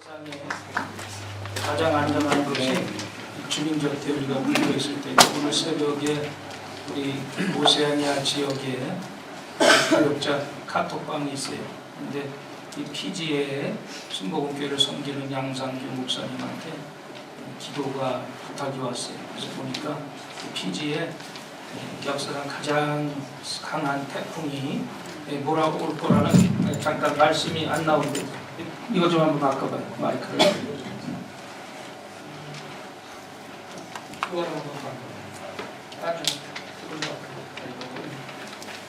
세상에 가장 안전한 것이 주민 곁에 우리가 묵고 있을 때, 오늘 새벽에 우리 오세아니아 지역에 교역자 카톡방이 있어요. 근데 이 피지에 순복음교회를 섬기는 양상규 목사님한테 기도가 부탁이 왔어요. 그래서 보니까 피지에 역사상 가장 강한 태풍이 몰아올 거라는 잠깐 말씀이 안 나오는데, 이거 좀 한번 바꿔봐요, 마이크를. 그거를 한번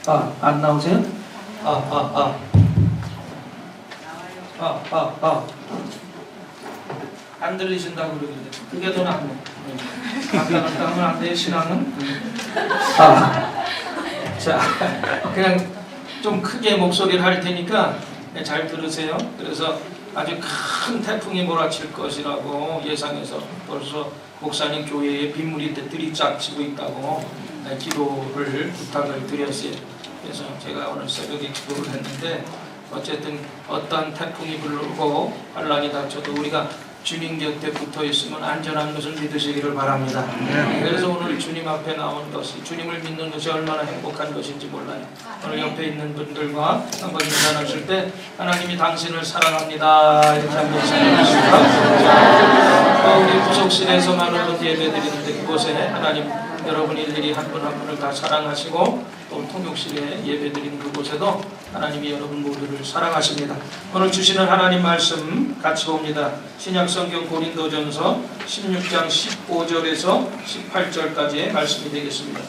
바꿔봐요. 안 나오세요? 안 들리신다고 그러길래 그게 더 낫네. 아까 하면 안 돼요, 신앙은? 자, 그냥 좀 크게 목소리를 할 테니까 잘 들으세요. 그래서 아주 큰 태풍이 몰아칠 것이라고 예상해서 벌써 목사님 교회에 빗물이 들이닥치고 있다고 기도를 부탁을 드렸어요. 그래서 제가 오늘 새벽에 기도를 했는데, 어쨌든 어떤 태풍이 불고 환란이 닥쳐도 우리가 주님 곁에 붙어 있으면 안전한 것을 믿으시기를 바랍니다. 그래서 오늘 주님 앞에 나온 것이, 주님을 믿는 것이 얼마나 행복한 것인지 몰라요. 오늘 옆에 있는 분들과 한번 인사 나눌 때 하나님이 당신을 사랑합니다 이렇게 한번 생각하시고, 우리 구속실에서만으로 예배드리는데 그곳에 하나님 여러분 일일이 한 분 한 분을 다 사랑하시고, 또 통역실에 예배드리는 그곳에도 하나님이 여러분 모두를 사랑하십니다. 오늘 주시는 하나님 말씀 같이 봅니다. 신약성경 고린도전서 16장 15절에서 18절까지의 말씀이 되겠습니다.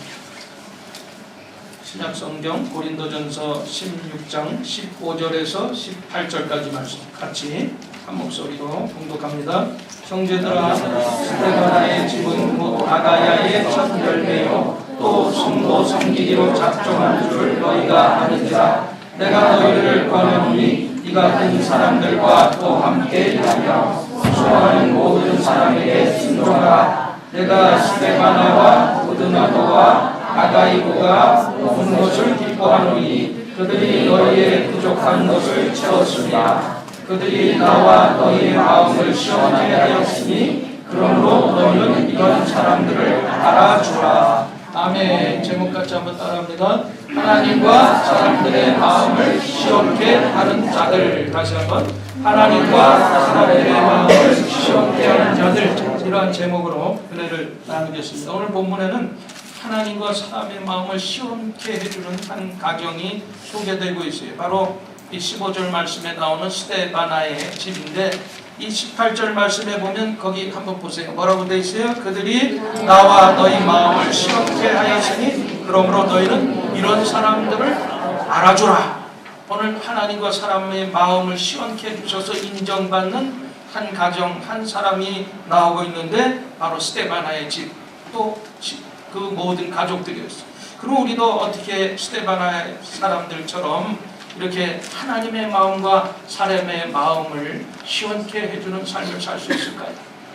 신약성경 고린도전서 16장 15절에서 18절까지 말씀 같이 한 목소리로 봉독합니다. 형제들아, 스데바나의 집은 곧 아가야의 첫 열매요 또 성도 섬기기로 작정한 줄 너희가 아는지라. 내가 너희를 권하노니 이 같은 사람들과 또 함께 일하며 수고하는 모든 사람에게 순종하라. 내가 스데바나와 고드나도와 아가이고가 온 것을 기뻐하노니 그들이 너희의 부족한 것을 채웠습니다. 그들이 나와 너희의 마음을 시원하게 하였으니 그러므로 너희는 이런 사람들을 알아주라. 아멘. 제목같이 한번 따라합니다. 하나님과 사람들의 마음을 시원케 하는 자들. 다시 한번. 하나님과 사람들의 마음을 시원케 하는 자들. 이러한 제목으로 은혜를 나누겠습니다. 오늘 본문에는 하나님과 사람의 마음을 시원케 해주는 한 가정이 소개되고 있어요. 바로 이 15절 말씀에 나오는 스데바나의 집인데, 이 18절 말씀에 보면 거기 한번 보세요. 뭐라고 되어 있어요? 그들이 나와 너희 마음을 시원케 하였으니 그러므로 너희는 이런 사람들을 알아주라. 오늘 하나님과 사람의 마음을 시원케 해주셔서 인정받는 한 가정, 한 사람이 나오고 있는데, 바로 스데바나의 집, 또 그 모든 가족들이었어요. 그럼 우리도 어떻게 스데바나의 사람들처럼 이렇게 하나님의 마음과 사람의 마음을 시원케 해주는 삶을 살 수 있을까요?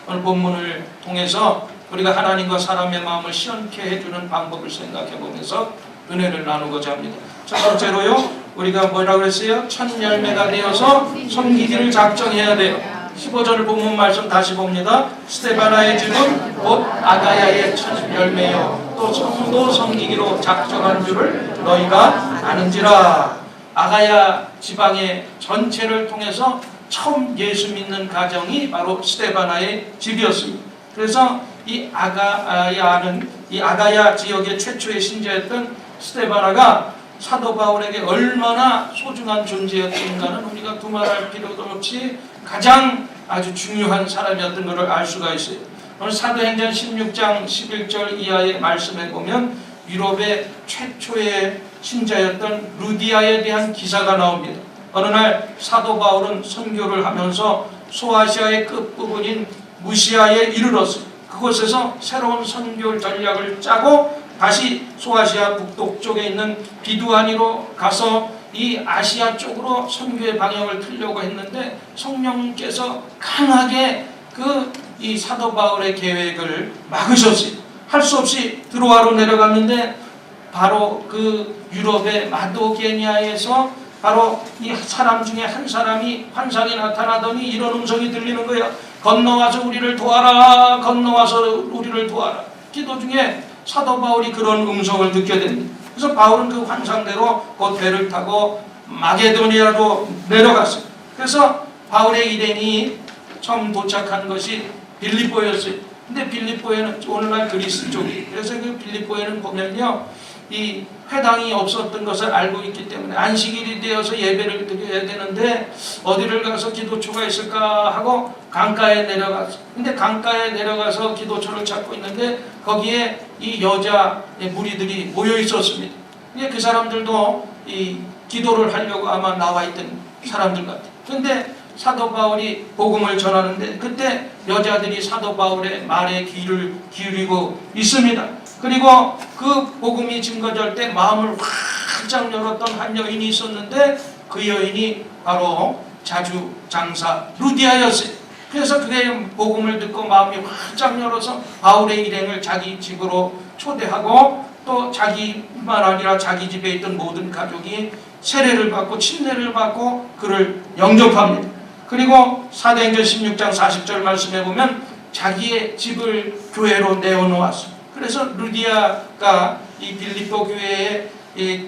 오늘 본문을 통해서 우리가 하나님과 사람의 마음을 시원케 해주는 방법을 생각해 보면서 은혜를 나누고자 합니다. 첫 번째로요, 우리가 뭐라고 그랬어요? 첫 열매가 되어서 섬기기를 작정해야 돼요. 15절 본문 말씀 다시 봅니다. 스데바나의 집은 곧 아가야의 첫 열매요 또 성도 섬기기로 작정한 줄을 너희가 아는지라. 아가야 지방의 전체를 통해서 처음 예수 믿는 가정이 바로 스데바나의 집이었습니다. 그래서 이 아가야 지역의 최초의 신자였던 스데바나가 사도 바울에게 얼마나 소중한 존재였던가는 우리가 두말할 필요도 없이 가장 아주 중요한 사람이었던 것을 알 수가 있어요. 오늘 사도행전 16장 11절 이하의 말씀에 보면 유럽의 최초의 신자였던 루디아에 대한 기사가 나옵니다. 어느 날 사도 바울은 선교를 하면서 소아시아의 끝부분인 무시아에 이르렀어요. 그곳에서 새로운 선교 전략을 짜고 다시 소아시아 북동쪽에 있는 비두아니로 가서 이 아시아 쪽으로 선교의 방향을 틀려고 했는데, 성령께서 강하게 이 사도 바울의 계획을 막으셨어요. 할 수 없이 드로아로 내려갔는데, 바로 그 유럽의 마도게니아에서 바로 이 사람 중에 한 사람이 환상이 나타나더니 이런 음성이 들리는 거예요. 건너와서 우리를 도와라. 건너와서 우리를 도와라. 기도 중에 사도 바울이 그런 음성을 듣게 됩니다. 그래서 바울은 그 환상대로 곧 배를 타고 마게도니아로 내려갔어요. 그래서 바울의 일행이 처음 도착한 것이 빌립보였어요. 근데 빌립보에는 오늘날 그리스 쪽이, 그래서 그 빌립보에는 보면요, 이 회당이 없었던 것을 알고 있기 때문에 안식일이 되어서 예배를 드려야 되는데 어디를 가서 기도처가 있을까 하고 강가에 내려갔어요. 근데 강가에 내려가서 기도처를 찾고 있는데 거기에 이 여자 무리들이 모여 있었습니다. 그 사람들도 이 기도를 하려고 아마 나와 있던 사람들 같아요. 근데 사도 바울이 복음을 전하는데 그때 여자들이 사도 바울의 말에 귀를 기울이고 있습니다. 그리고 그 복음이 증거될 때 마음을 활짝 열었던 한 여인이 있었는데 그 여인이 바로 자주 장사 루디아였어요. 그래서 그의 복음을 듣고 마음이 활짝 열어서 바울의 일행을 자기 집으로 초대하고 또 자기만 아니라 자기 집에 있던 모든 가족이 세례를 받고 침례를 받고 그를 영접합니다. 그리고 사도행전 16장 40절 말씀해 보면 자기의 집을 교회로 내어놓았어요. 그래서 루디아가 이 빌립보 교회에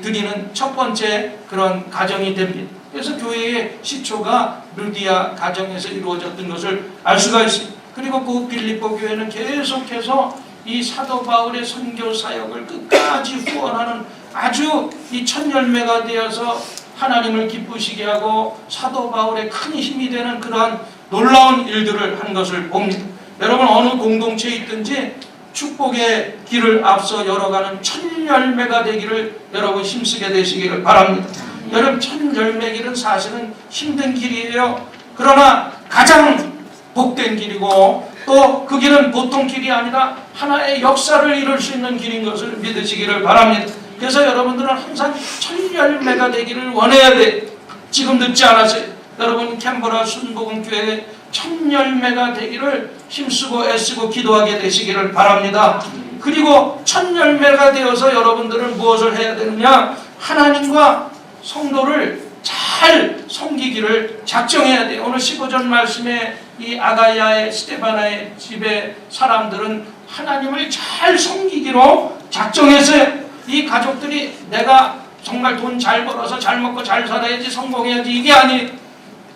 드리는 첫 번째 그런 가정이 됩니다. 그래서 교회의 시초가 루디아 가정에서 이루어졌던 것을 알 수가 있습니다. 그리고 그 빌립보 교회는 계속해서 이 사도 바울의 선교 사역을 끝까지 후원하는 아주 이 첫 열매가 되어서 하나님을 기쁘시게 하고 사도 바울의 큰 힘이 되는 그러한 놀라운 일들을 한 것을 봅니다. 여러분 어느 공동체에 있든지 축복의 길을 앞서 열어가는 첫 열매가 되기를 여러분 힘쓰게 되시기를 바랍니다. 여러분 첫 열매 길은 사실은 힘든 길이에요. 그러나 가장 복된 길이고 또 그 길은 보통 길이 아니라 하나의 역사를 이룰 수 있는 길인 것을 믿으시기를 바랍니다. 그래서 여러분들은 항상 첫 열매가 되기를 원해야 돼. 지금 늦지 않았어요. 여러분 캔버라 순복음교회의 첫 열매가 되기를 힘쓰고 애쓰고 기도하게 되시기를 바랍니다. 그리고 첫 열매가 되어서 여러분들은 무엇을 해야 되느냐? 하나님과 성도를 잘 섬기기를 작정해야 돼요. 오늘 15절 말씀에 이 아가야의 스데바나의 집의 사람들은 하나님을 잘 섬기기로 작정했어요. 이 가족들이 내가 정말 돈 잘 벌어서 잘 먹고 잘 살아야지 성공해야지 이게 아니에요.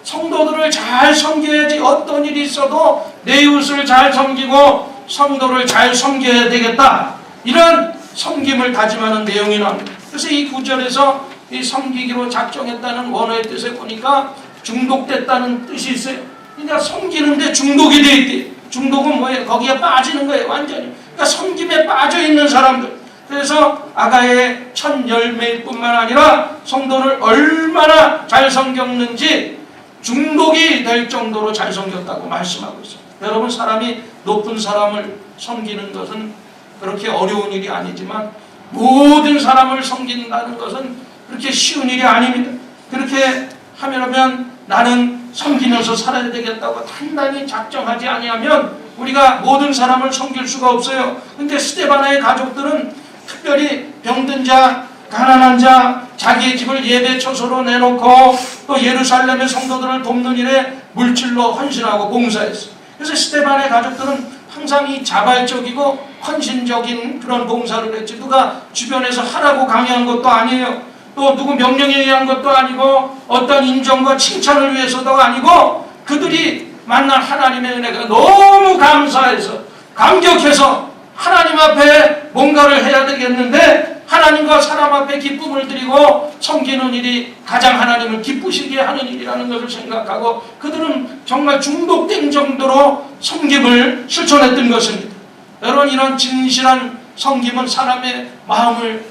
성도들을 잘 섬겨야지. 어떤 일이 있어도 내 이웃을 잘 섬기고 성도를 잘 섬겨야 되겠다. 이런 섬김을 다짐하는 내용이 나옵니다. 그래서 이 구절에서 이 섬기기로 작정했다는 원어의 뜻에 보니까 중독됐다는 뜻이 있어요. 그러니까 섬기는데 중독이 돼 있대. 중독은 뭐예요? 거기에 빠지는 거예요. 완전히. 그러니까 섬김에 빠져 있는 사람들. 그래서 아가의 첫 열매일 뿐만 아니라 성도를 얼마나 잘 섬겼는지 중독이 될 정도로 잘 섬겼다고 말씀하고 있습니다. 여러분 사람이 높은 사람을 섬기는 것은 그렇게 어려운 일이 아니지만 모든 사람을 섬긴다는 것은 그렇게 쉬운 일이 아닙니다. 그렇게 하면 나는 섬기면서 살아야 되겠다고 단단히 작정하지 아니하면 우리가 모든 사람을 섬길 수가 없어요. 근데 스데바나의 가족들은 특별히 병든 자, 가난한 자, 자기의 집을 예배 처소로 내놓고 또 예루살렘의 성도들을 돕는 일에 물질로 헌신하고 봉사했어요. 그래서 스데반의 가족들은 항상 이 자발적이고 헌신적인 그런 봉사를 했지 누가 주변에서 하라고 강요한 것도 아니에요. 또 누구 명령에 의한 것도 아니고 어떤 인정과 칭찬을 위해서도 아니고 그들이 만난 하나님의 은혜가 너무 감사해서 감격해서 하나님 앞에 뭔가를 해야 되겠는데 하나님과 사람 앞에 기쁨을 드리고 섬기는 일이 가장 하나님을 기쁘시게 하는 일이라는 것을 생각하고 그들은 정말 중독된 정도로 섬김을 실천했던 것입니다. 여러분 이런 진실한 섬김은 사람의 마음을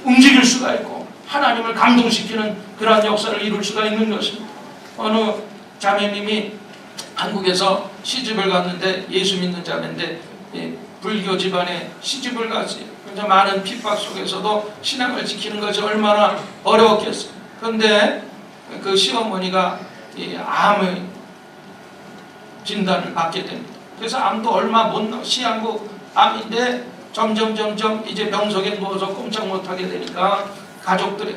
움직일 수가 있고 하나님을 감동시키는 그러한 역사를 이룰 수가 있는 것입니다. 어느 자매님이 한국에서 시집을 갔는데 예수 믿는 자매인데 불교 집안에 시집을 갔어요. 그래서 많은 핍박 속에서도 신앙을 지키는 것이 얼마나 어려웠겠어요. 그런데 그 시어머니가 암의 진단을 받게 됩니다. 그래서 암도 얼마 못 나와 시한부 암인데 점점 이제 병석에 누워서 꼼짝 못하게 되니까 가족들이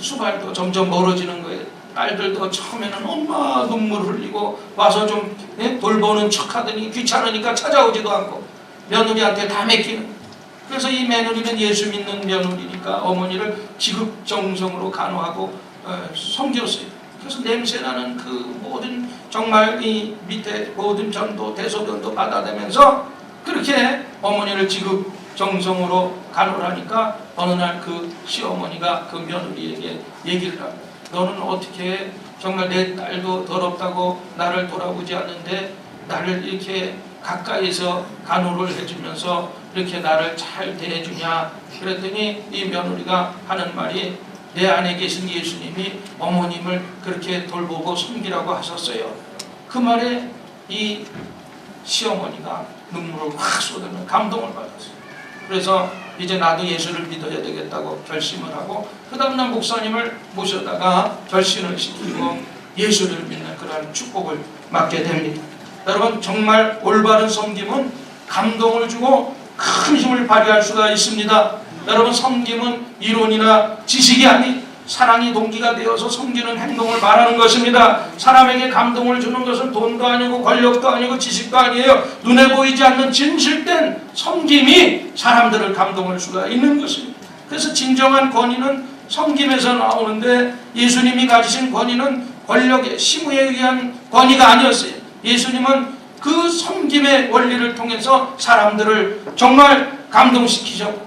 수발도 점점 멀어지는 거예요. 딸들도 처음에는 엄마 눈물 흘리고 와서 좀 돌보는 척하더니 귀찮으니까 찾아오지도 않고 며느리한테 다 맡기는. 그래서 이 며느리는 예수 믿는 며느리니까 어머니를 지극정성으로 간호하고 섬겼어요. 그래서 냄새나는 그 모든 정말 이 밑에 모든 전도 대소변도 받아내면서 그렇게 어머니를 지극정성으로 간호를 하니까 어느 날 그 시어머니가 그 며느리에게 얘기를 합니다. 너는 어떻게 정말 내 딸도 더럽다고 나를 돌아보지 않는데 나를 이렇게 가까이서 간호를 해주면서 이렇게 나를 잘 대해주냐. 그랬더니 이 며느리가 하는 말이 내 안에 계신 예수님이 어머님을 그렇게 돌보고 섬기라고 하셨어요. 그 말에 이 시어머니가 눈물을 확 쏟으면 감동을 받았어요. 그래서 이제 나도 예수를 믿어야 되겠다고 결심을 하고 그 다음날 목사님을 모셔다가 결신을 시키고 예수를 믿는 그런 축복을 맡게 됩니다. 여러분 정말 올바른 섬김은 감동을 주고 큰 힘을 발휘할 수가 있습니다. 여러분 섬김은 이론이나 지식이 아닌 사랑이 동기가 되어서 섬기는 행동을 말하는 것입니다. 사람에게 감동을 주는 것은 돈도 아니고 권력도 아니고 지식도 아니에요. 눈에 보이지 않는 진실된 섬김이 사람들을 감동할 수가 있는 것입니다. 그래서 진정한 권위는 섬김에서 나오는데 예수님이 가지신 권위는 권력의 시무에 의한 권위가 아니었어요. 예수님은 그 섬김의 원리를 통해서 사람들을 정말 감동시키셨고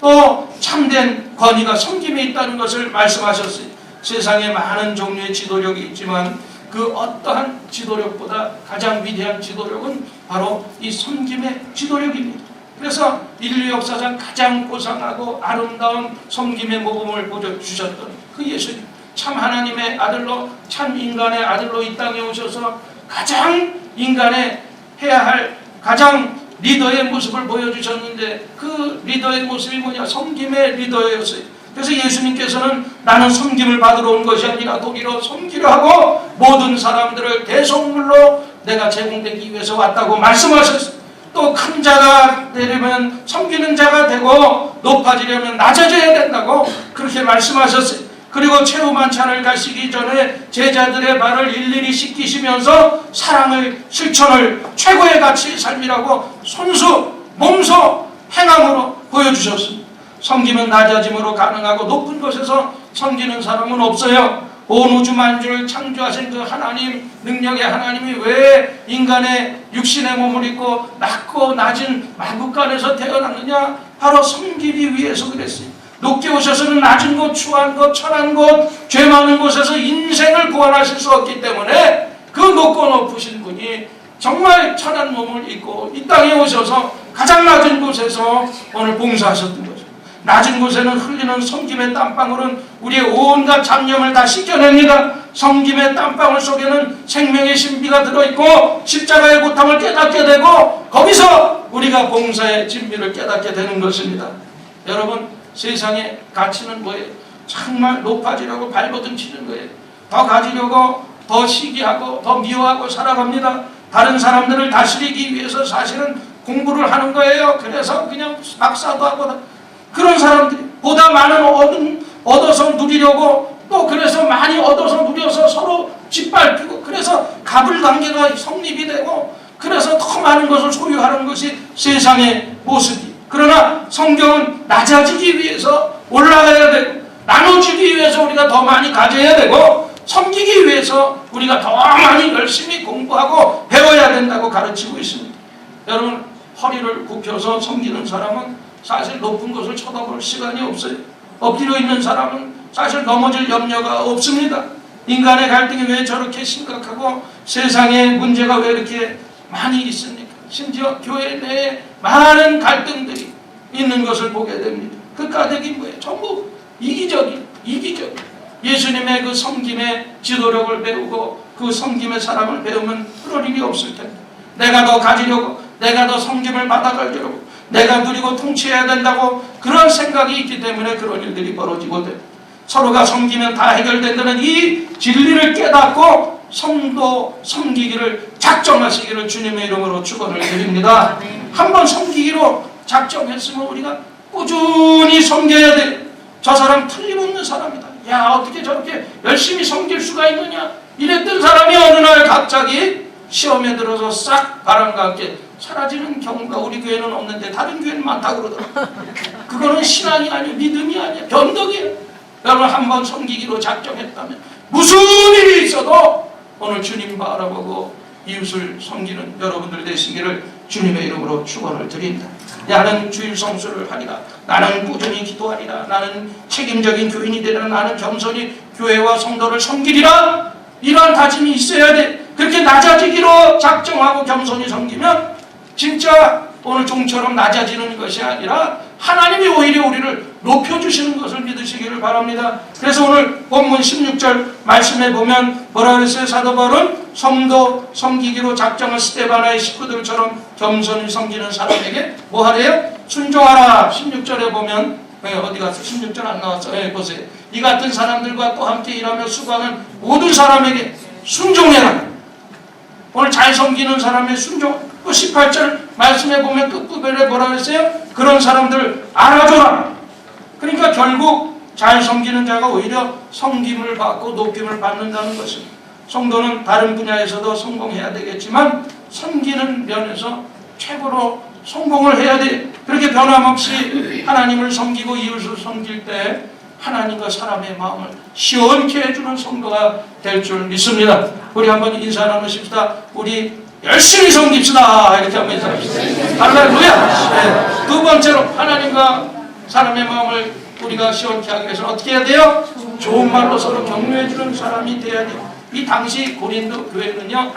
또 참된 권위가 섬김에 있다는 것을 말씀하셨어요. 세상에 많은 종류의 지도력이 있지만 그 어떠한 지도력보다 가장 위대한 지도력은 바로 이 섬김의 지도력입니다. 그래서 인류 역사상 가장 고상하고 아름다운 섬김의 모범을 보여주셨던 그 예수님, 참 하나님의 아들로 참 인간의 아들로 이 땅에 오셔서 가장 인간의 해야 할 가장 리더의 모습을 보여주셨는데 그 리더의 모습이 뭐냐? 섬김의 리더였어요. 그래서 예수님께서는 나는 섬김을 받으러 온 것이 아니라 도리어 섬기려 하고 모든 사람들을 대속물로 내가 제공되기 위해서 왔다고 말씀하셨어요. 또 큰 자가 되려면 섬기는 자가 되고 높아지려면 낮아져야 된다고 그렇게 말씀하셨어요. 그리고 최후 만찬을 가시기 전에 제자들의 발을 일일이 씻기시면서 사랑을 실천을 최고의 가치의 삶이라고 손수 몸소 행함으로 보여주셨습니다. 섬김은 낮아짐으로 가능하고 높은 곳에서 섬기는 사람은 없어요. 온 우주 만주를 창조하신 그 하나님, 능력의 하나님이 왜 인간의 육신의 몸을 입고 낮고 낮은 마구간에서 태어났느냐? 바로 섬기기 위해서 그랬어요. 높게 오셔서는 낮은 곳, 추한 곳, 천한 곳, 죄 많은 곳에서 인생을 구원하실 수 없기 때문에 그 높고 높으신 분이 정말 천한 몸을 입고 이 땅에 오셔서 가장 낮은 곳에서 오늘 봉사하셨던 거죠. 낮은 곳에는 흘리는 섬김의 땀방울은 우리의 온갖 잡념을 다 씻겨냅니다. 섬김의 땀방울 속에는 생명의 신비가 들어있고 십자가의 고통을 깨닫게 되고 거기서 우리가 봉사의 진미를 깨닫게 되는 것입니다. 여러분 세상의 가치는 뭐예요? 정말 높아지려고 발버둥 치는 거예요. 더 가지려고 더 시기하고 더 미워하고 살아갑니다. 다른 사람들을 다스리기 위해서 사실은 공부를 하는 거예요. 그래서 그냥 박사도 하고 그런 사람들이 보다 많은 얻어서 누리려고 또 그래서 많이 얻어서 누려서 서로 짓밟히고 그래서 가불관계가 성립이 되고 그래서 더 많은 것을 소유하는 것이 세상의 모습이. 그러나 성경은 낮아지기 위해서 올라가야 되고 나눠주기 위해서 우리가 더 많이 가져야 되고 섬기기 위해서 우리가 더 많이 열심히 공부하고 배워야 된다고 가르치고 있습니다. 여러분 허리를 굽혀서 섬기는 사람은 사실 높은 것을 쳐다볼 시간이 없어요. 엎드려 있는 사람은 사실 넘어질 염려가 없습니다. 인간의 갈등이 왜 저렇게 심각하고 세상에 문제가 왜 이렇게 많이 있습니까? 심지어 교회 내에 많은 갈등들이 있는 것을 보게 됩니다. 그 까닭이 뭐예요? 전부 이기적인. 예수님의 그 섬김의 지도력을 배우고 그 섬김의 사랑을 배우면 그럴 일이 없을 텐데 내가 더 가지려고 내가 더 섬김을 받아가려고 내가 누리고 통치해야 된다고 그런 생각이 있기 때문에 그런 일들이 벌어지고 돼요. 서로가 섬기면 다 해결된다는 이 진리를 깨닫고 성도 섬기기를 작정하시기를 주님의 이름으로 축원을 드립니다. 한번 섬기기로 작정했으면 우리가 꾸준히 섬겨야 돼요. 저 사람 틀림없는 사람이다. 야, 어떻게 저렇게 열심히 섬길 수가 있느냐? 이랬던 사람이 어느 날 갑자기 시험에 들어서 싹 바람과 함께 사라지는 경우가 우리 교회는 없는데 다른 교회는 많다고 그러더라고요. 그거는 신앙이 아니에요. 믿음이 아니에요. 변덕이에요. 여러분 한번 섬기기로 작정했다면 무슨 일이 있어도 오늘 주님 바라보고 이웃을 섬기는 여러분들 되시기를 주님의 이름으로 축원을 드립니다. 나는 주일 성수를 하리라. 나는 꾸준히 기도하리라. 나는 책임적인 교인이 되리라. 나는 겸손히 교회와 성도를 섬기리라. 이러한 다짐이 있어야 돼. 그렇게 낮아지기로 작정하고 겸손히 섬기면 진짜 오늘 종처럼 낮아지는 것이 아니라 하나님이 오히려 우리를 높여주시는 것을 믿으시기를 바랍니다. 그래서 오늘 본문 16절 말씀에 보면 뭐라 그랬어요? 사도 바울은 성도 섬기기로 작정한 스데바나의 식구들처럼 겸손히 섬기는 사람에게 뭐 하래요? 순종하라. 16절에 보면 어디 갔어? 16절 안 나왔어. 보세요. 이 같은 사람들과 또 함께 일하며 수고하는 모든 사람에게 순종해라. 오늘 잘 섬기는 사람의 순종. 또 18절 말씀에 보면 끝부분에 뭐라 그랬어요? 그런 사람들 알아줘라. 그러니까 결국 잘 섬기는 자가 오히려 섬김을 받고 높임을 받는다는 것입니다. 성도는 다른 분야에서도 성공해야 되겠지만 섬기는 면에서 최고로 성공을 해야 돼. 그렇게 변함없이 하나님을 섬기고 이웃을 섬길 때 하나님과 사람의 마음을 시원케 해주는 성도가 될 줄 믿습니다. 우리 한번 인사 나누십시다. 우리 열심히 섬깁시다. 이렇게 한번 인사합시다. 할렐루야. 네. 두 번째로 하나님과 사람의 마음을 우리가 시원케 하기 위해서는 어떻게 해야 돼요? 좋은 말로 서로 격려해주는 사람이 돼야 돼요. 이 당시 고린도 교회는요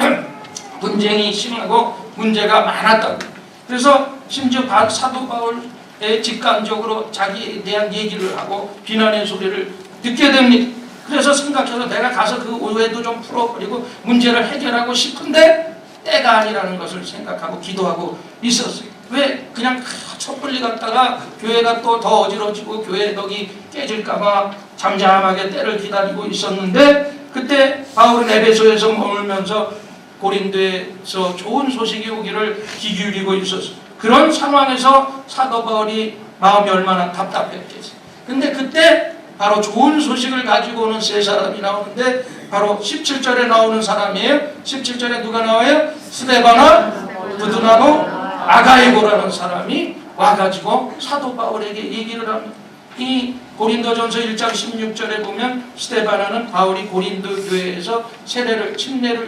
분쟁이 심하고 문제가 많았다고. 그래서 심지어 사도 바울의 직관적으로 자기에 대한 얘기를 하고 비난의 소리를 듣게 됩니다. 그래서 생각해서 내가 가서 그 오해도 좀 풀어버리고 문제를 해결하고 싶은데 때가 아니라는 것을 생각하고 기도하고 있었어요. 왜? 그냥 촛불리 갔다가 교회가 또 더 어지러지고 교회 덕이 깨질까봐 잠잠하게 때를 기다리고 있었는데 그때 바울은 에베소에서 머물면서 고린도에서 좋은 소식이 오기를 귀 기울이고 있었어요. 그런 상황에서 사도 바울이 마음이 얼마나 답답했겠어요. 근데 그때 바로 좋은 소식을 가지고 오는 세 사람이 나오는데 바로 17절에 나오는 사람이에요. 17절에 누가 나와요? 스데바나, 부두나노, 아가이고라는 사람이 와가지고 사도 바울에게 얘기를 합니다. 이 고린도전서 1장 16절에 보면 스데바나는 바울이 고린도 교회에서 침례를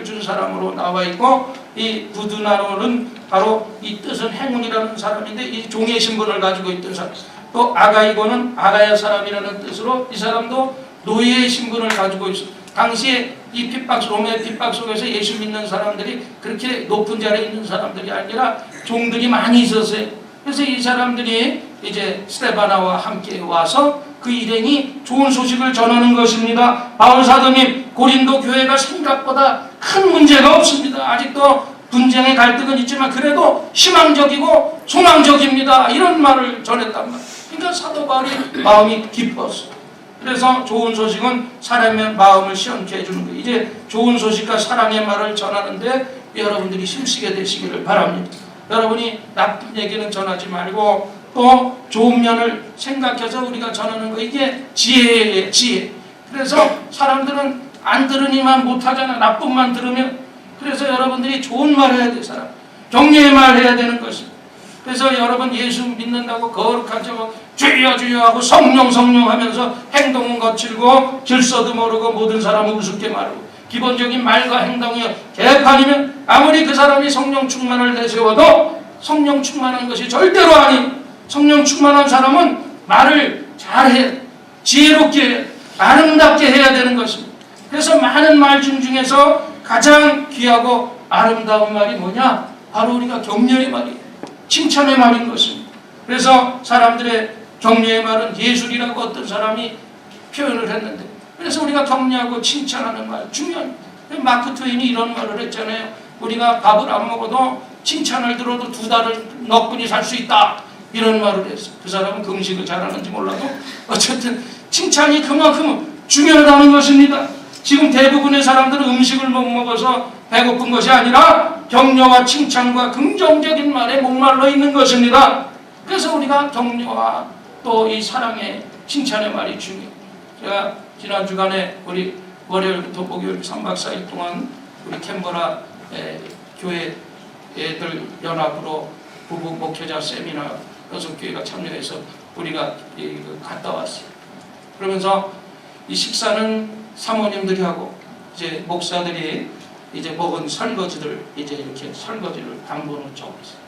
준 사람으로 나와 있고 이 부두나노는 바로 이 뜻은 행운이라는 사람인데 이 종의 신분을 가지고 있던 사람. 또 아가이고는 아가야 사람이라는 뜻으로 이 사람도 노예의 신분을 가지고 있어. 당시에 이 로마의 핍박 속에서 예수 믿는 사람들이 그렇게 높은 자리에 있는 사람들이 아니라 종들이 많이 있었어요. 그래서 이 사람들이 이제 스데바나와 함께 와서 그 일행이 좋은 소식을 전하는 것입니다. 바울 사도님, 고린도 교회가 생각보다 큰 문제가 없습니다. 아직도 분쟁의 갈등은 있지만 그래도 희망적이고 소망적입니다. 이런 말을 전했단 말이에요. 그러니까 사도 바울이 마음이 기뻤어요. 그래서 좋은 소식은 사람의 마음을 시원케 해주는 거예요. 이제 좋은 소식과 사랑의 말을 전하는데 여러분들이 힘쓰게 되시기를 바랍니다. 여러분이 나쁜 얘기는 전하지 말고 또 좋은 면을 생각해서 우리가 전하는 거, 이게 지혜예요. 지혜. 그래서 사람들은 안 들으니만 못하잖아. 나쁜만 들으면. 그래서 여러분들이 좋은 말 해야 돼. 사람 격려의 말 해야 되는 것입니다. 그래서 여러분 예수 믿는다고 거룩하죠. 주여 주여 하고 성령 성령 하면서 행동은 거칠고 질서도 모르고 모든 사람은 우습게 말하고 기본적인 말과 행동이 개판이면 아무리 그 사람이 성령 충만을 내세워도 성령 충만한 것이 절대로 아닌, 성령 충만한 사람은 말을 잘해, 지혜롭게 아름답게 해야 되는 것입니다. 그래서 많은 말 중에서 가장 귀하고 아름다운 말이 뭐냐? 바로 우리가 격려의 말이에요. 칭찬의 말인 것입니다. 그래서 사람들의 격려의 말은 예술이라고 어떤 사람이 표현을 했는데, 그래서 우리가 격려하고 칭찬하는 말 중요합니다. 마크 트웨인이 이런 말을 했잖아요. 우리가 밥을 안 먹어도 칭찬을 들어도 2달을 너뿐이 살 수 있다. 이런 말을 했어요. 그 사람은 금식을 잘하는지 몰라도 어쨌든 칭찬이 그만큼 중요하다는 것입니다. 지금 대부분의 사람들은 음식을 못 먹어서 배고픈 것이 아니라 격려와 칭찬과 긍정적인 말에 목말라 있는 것입니다. 그래서 우리가 격려와 또 이 사랑의 칭찬의 말이 중요해요. 제가 지난 주간에 우리 월요일부터 목요일 3박 4일 동안 우리 캔버라 교회 애들 연합으로 부부 목회자 세미나 여섯 교회가 참여해서 우리가 갔다 왔어요. 그러면서 이 식사는 사모님들이 하고 이제 목사들이 이제 먹은 설거지들 이제 이렇게 설거지를 당번을 적었어요.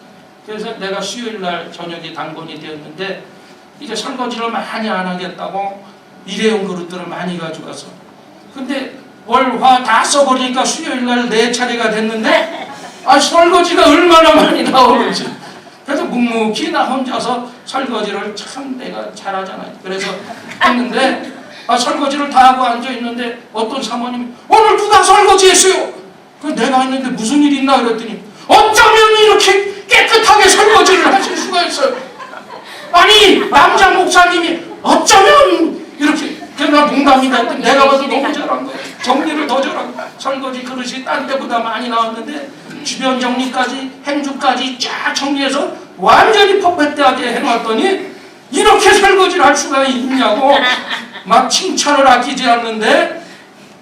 그래서 내가 수요일 날 저녁이 당번이 되었는데 이제 설거지를 많이 안 하겠다고 일회용 그릇들을 많이 가져가서 근데 월, 화 다 써버리니까 수요일 날 4차례가 됐는데 설거지가 얼마나 많이 나오는지 그래서 묵묵히 나 혼자서 설거지를 참 내가 잘하잖아요. 그래서 했는데 설거지를 다 하고 앉아있는데 어떤 사모님이 오늘 누가 설거지했어요? 그 내가 했는데 무슨 일 있나 그랬더니 어쩌면 이렇게 깨끗하게 설거지를 하실 수가 있어요. 아니 남자 목사님이 어쩌면 이렇게 내가 농담이다 했더니 내가 봐도 너무 잘한 거예요. 정리를 더 잘하고 설거지 그릇이 딴 데보다 많이 나왔는데 주변 정리까지 행주까지 쫙 정리해서 완전히 퍼펙트하게 해놨더니 이렇게 설거지를 할 수가 있냐고 막 칭찬을 아끼지 않는데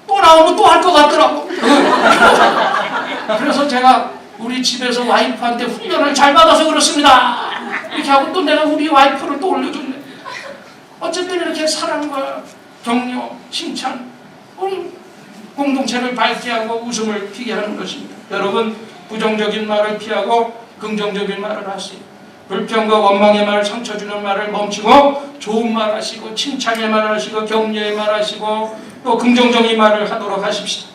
또 나오면 또 할 것 같더라고. 그래서 제가 우리 집에서 와이프한테 훈련을 잘 받아서 그렇습니다 이렇게 하고 또 내가 우리 와이프를 또 올려줬네. 어쨌든 이렇게 사랑과 격려, 칭찬, 공동체를 밝게 하고 웃음을 피게 하는 것입니다. 여러분 부정적인 말을 피하고 긍정적인 말을 하세요. 불평과 원망의 말, 상처 주는 말을 멈추고 좋은 말 하시고 칭찬의 말 하시고 격려의 말 하시고 또 긍정적인 말을 하도록 하십시오.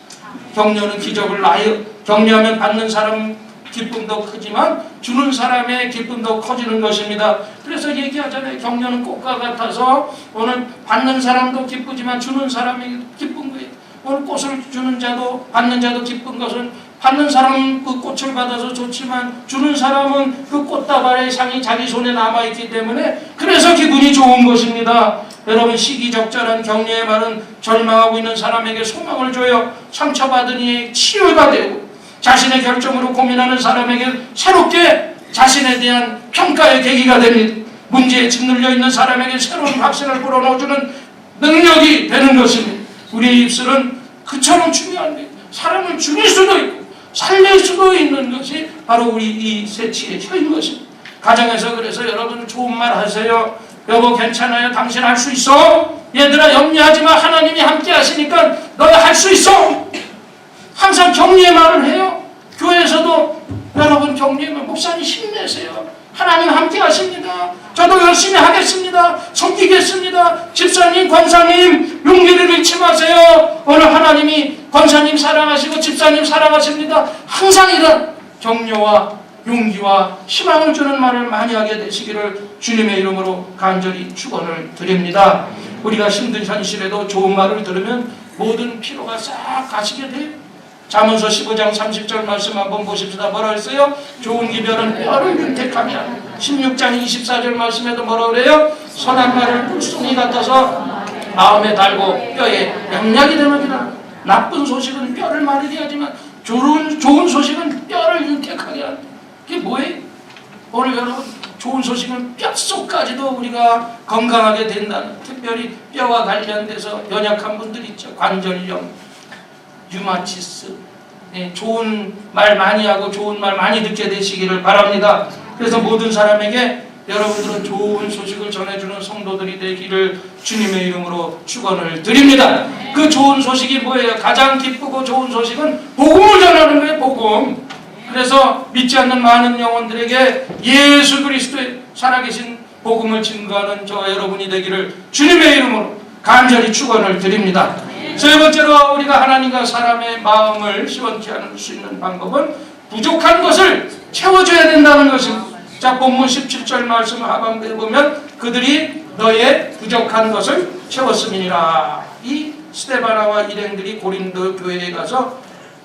격려는 기적을 낳아요. 격려하면 받는 사람 기쁨도 크지만 주는 사람의 기쁨도 커지는 것입니다. 그래서 얘기하잖아요. 격려는 꽃과 같아서 오늘 받는 사람도 기쁘지만 주는 사람이 기쁜 거예요. 오늘 꽃을 주는 자도 받는 자도 기쁜 것은 받는 사람은 그 꽃을 받아서 좋지만 주는 사람은 그 꽃다발의 향이 자기 손에 남아있기 때문에 그래서 기분이 좋은 것입니다. 여러분 시기적절한 격려의 말은 절망하고 있는 사람에게 소망을 줘요. 상처받은 이의 치유가 되고 자신의 결정으로 고민하는 사람에게 새롭게 자신에 대한 평가의 계기가 됩니다. 문제에 짓눌려 있는 사람에게 새로운 확신을 불어넣어주는 능력이 되는 것입니다. 우리의 입술은 그처럼 중요한 게 사람을 죽일 수도 있고 살릴 수도 있는 것이 바로 우리 이 새치의 혀인 것입니다. 가정에서 그래서 여러분 좋은 말 하세요. 여보 괜찮아요. 당신 할 수 있어. 얘들아 염려하지 마. 하나님이 함께 하시니까 너희 할 수 있어. 항상 격려의 말을 해요. 교회에서도 여러분 격려의 말 목사님 힘내세요. 하나님 함께 하십니다. 저도 열심히 하겠습니다. 섬기겠습니다. 집사님, 권사님 용기를 잃지 마세요. 오늘 하나님이 권사님 사랑하시고 집사님 사랑하십니다. 항상 이런 격려와 용기와 희망을 주는 말을 많이 하게 되시기를 주님의 이름으로 간절히 축원을 드립니다. 우리가 힘든 현실에도 좋은 말을 들으면 모든 피로가 싹 가시게 돼요. 잠언서 15장 30절 말씀 한번 보십시다. 뭐라 했어요? 좋은 기별은 뼈를 윤택하며 16장 24절 말씀에도 뭐라 그래요? 선한 말을 꿀송이 같아서 마음에 달고 뼈에 영약이 되느니라. 나쁜 소식은 뼈를 마르게 하지만 좋은 소식은 뼈를 윤택하게 한다. 그게 뭐예요? 오늘 여러분 좋은 소식은 뼛속까지도 우리가 건강하게 된다는, 특별히 뼈와 관련돼서 연약한 분들 있죠. 관절염, 류마티스, 좋은 말 많이 하고 좋은 말 많이 듣게 되시기를 바랍니다. 그래서 모든 사람에게 여러분들은 좋은 소식을 전해주는 성도들이 되기를 주님의 이름으로 축원을 드립니다. 그 좋은 소식이 뭐예요? 가장 기쁘고 좋은 소식은 복음을 전하는 거예요. 복음. 그래서 믿지 않는 많은 영혼들에게 예수 그리스도의 살아계신 복음을 증거하는 저와 여러분이 되기를 주님의 이름으로 간절히 축원을 드립니다. 세 번째로 우리가 하나님과 사람의 마음을 시원케 할 수 있는 방법은 부족한 것을 채워줘야 된다는 것입니다. 자, 본문 17절 말씀 하반부에 보면 그들이 너의 부족한 것을 채웠음이니라. 이 스데바나와 일행들이 고린도 교회에 가서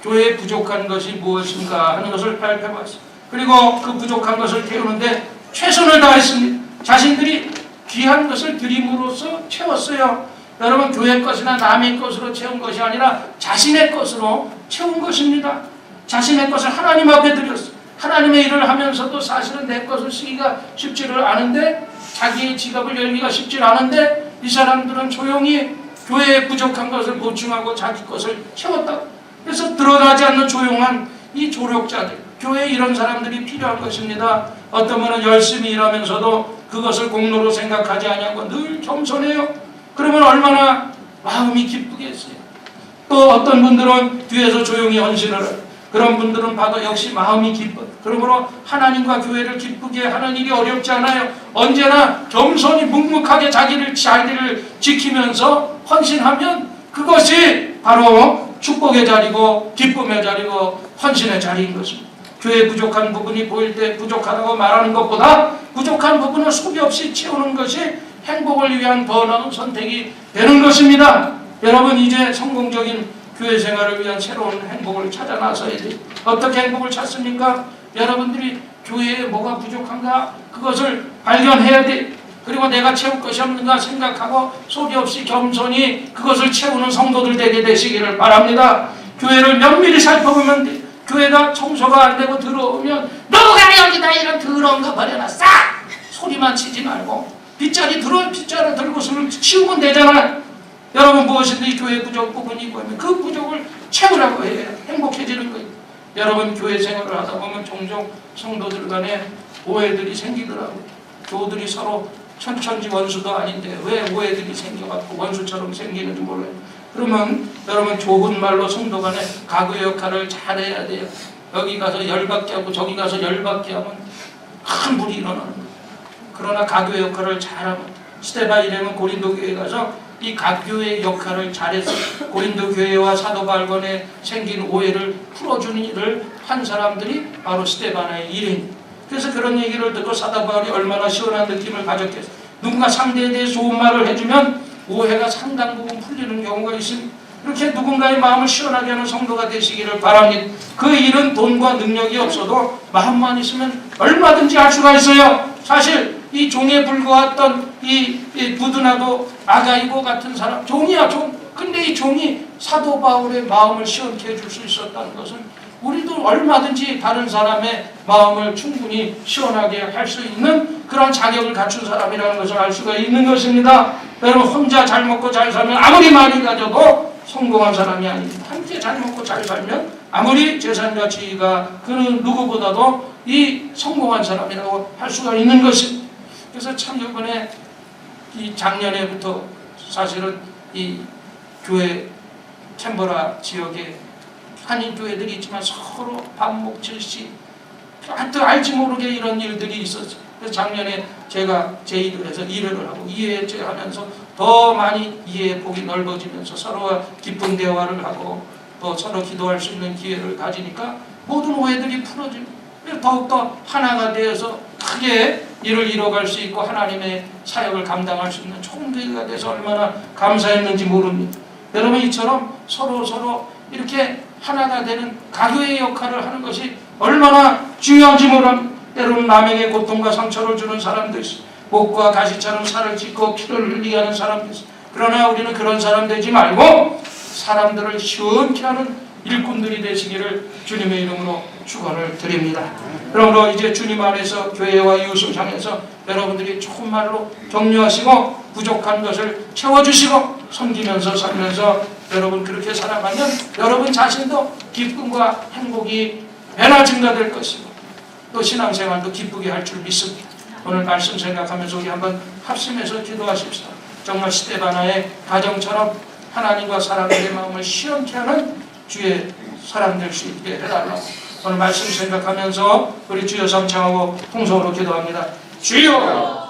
교회에 부족한 것이 무엇인가 하는 것을 발표했습니다. 그리고 그 부족한 것을 채우는데 최선을 다했습니다. 자신들이 귀한 것을 드림으로써 채웠어요. 여러분 교회 것이나 남의 것으로 채운 것이 아니라 자신의 것으로 채운 것입니다. 자신의 것을 하나님 앞에 드렸어요. 하나님의 일을 하면서도 사실은 내 것을 쓰기가 쉽지를 않은데, 자기의 지갑을 열기가 쉽지 않은데 이 사람들은 조용히 교회에 부족한 것을 보충하고 자기 것을 채웠다. 그래서 드러나지 않는 조용한 이 조력자들, 교회에 이런 사람들이 필요한 것입니다. 어떤 분은 열심히 일하면서도 그것을 공로로 생각하지 않냐고 늘 겸손해요. 그러면 얼마나 마음이 기쁘겠어요. 또 어떤 분들은 뒤에서 조용히 헌신을 해요. 그런 분들은 봐도 역시 마음이 기뻐. 그러므로 하나님과 교회를 기쁘게 하는 일이 어렵지 않아요. 언제나 겸손히 묵묵하게 자기를 지키면서 헌신하면 그것이 바로 축복의 자리고 기쁨의 자리고 헌신의 자리인 것입니다. 교회에 부족한 부분이 보일 때 부족하다고 말하는 것보다 부족한 부분을 소비 없이 채우는 것이 행복을 위한 더 나은 선택이 되는 것입니다. 여러분, 이제 성공적인 교회 생활을 위한 새로운 행복을 찾아 나서야 돼요. 어떻게 행복을 찾습니까? 여러분들이 교회에 뭐가 부족한가? 그것을 발견해야 돼. 그리고 내가 채울 것이 없는가 생각하고 소리 없이 겸손히 그것을 채우는 성도들 되게 되시기를 바랍니다. 교회를 면밀히 살펴보면 돼. 교회가 청소가 안 되고 들어오면 너가 여기다 이런 더러운 거 버려놨어! 소리만 치지 말고 빗자루 들고서는 치우면 되잖아. 여러분, 무엇이든지 교회 부족 부분이 있고 그 부족을 채우라고 해야 행복해지는 거예요. 여러분, 교회 생활을 하다 보면 종종 성도들 간에 오해들이 생기더라고요. 교우들이 서로 천천지 원수도 아닌데 왜 오해들이 생겨갖고 원수처럼 생기는지 몰라요. 그러면 여러분, 좋은 말로 성도 간에 가구의 역할을 잘해야 돼요. 여기 가서 열받게 하고 저기 가서 열받게 하면 큰 불이 일어나는 거예요. 그러나 가구의 역할을 잘하면 스데반 이름은 고린도 교회에 가서 이 가교의 역할을 잘해서 고린도 교회와 사도 바울간에 생긴 오해를 풀어주는 일을 한 사람들이 바로 스데반의 일인. 그래서 그런 얘기를 듣고 사도 바울이 얼마나 시원한 느낌을 가졌겠어요. 누군가 상대에 대해 좋은 말을 해주면 오해가 상당 부분 풀리는 경우가 있습니다. 이렇게 누군가의 마음을 시원하게 하는 성도가 되시기를 바랍니다. 그 일은 돈과 능력이 없어도 마음만 있으면 얼마든지 할 수가 있어요. 사실 이 종에 불과했던 이 부드나도 아가이고 같은 사람, 종이야 종. 근데 이 종이 사도 바울의 마음을 시원케 해줄 수 있었다는 것은 우리도 얼마든지 다른 사람의 마음을 충분히 시원하게 할 수 있는 그런 자격을 갖춘 사람이라는 것을 알 수가 있는 것입니다. 여러분, 혼자 잘 먹고 잘 살면 아무리 많이 가져도 성공한 사람이 아닙니다. 함께 잘 먹고 잘 살면 아무리 재산과 지위가 그 누구보다도 이 성공한 사람이라고 할 수가 있는 것입니다. 그래서 참 이번에 이 작년에부터 사실은 이 교회 캔버라 지역에 한인교회들이 있지만 서로 반목질시 하여튼 알지 모르게 이런 일들이 있었어요. 그래서 작년에 제가 제1을 해서 1회를 하고 2회째 하면서 더 많이 이해의 폭이 넓어지면서 서로와 깊은 대화를 하고 또 서로 기도할 수 있는 기회를 가지니까 모든 오해들이 풀어지고 더욱더 하나가 되어서 크게 일을 이뤄갈 수 있고 하나님의 사역을 감당할 수 있는 총대가 돼서 얼마나 감사했는지 모릅니다. 여러분, 이처럼 서로 이렇게 하나가 되는 가교의 역할을 하는 것이 얼마나 중요한지 모릅니다. 때로는 남에게 고통과 상처를 주는 사람도 있어요. 목과 가시처럼 살을 찢고 피를 흘리게 하는 사람도 있어요. 그러나 우리는 그런 사람 되지 말고 사람들을 시원케 하는 일꾼들이 되시기를 주님의 이름으로 축원을 드립니다. 그러므로 이제 주님 안에서 교회와 이웃을 향해서 여러분들이 좋은 말로 격려하시고 부족한 것을 채워주시고 섬기면서 살면서 여러분 그렇게 살아가면 여러분 자신도 기쁨과 행복이 배나 증가될 것이고 또 신앙생활도 기쁘게 할 줄 믿습니다. 오늘 말씀 생각하면서 우리 한번 합심해서 기도하십시다. 정말 스데반의 가정처럼 하나님과 사람들의 마음을 시원케 하는 주의 사람 될 수 있게 해달라고 오늘 말씀 생각하면서 우리 주여 삼창하고 통성으로 기도합니다. 주여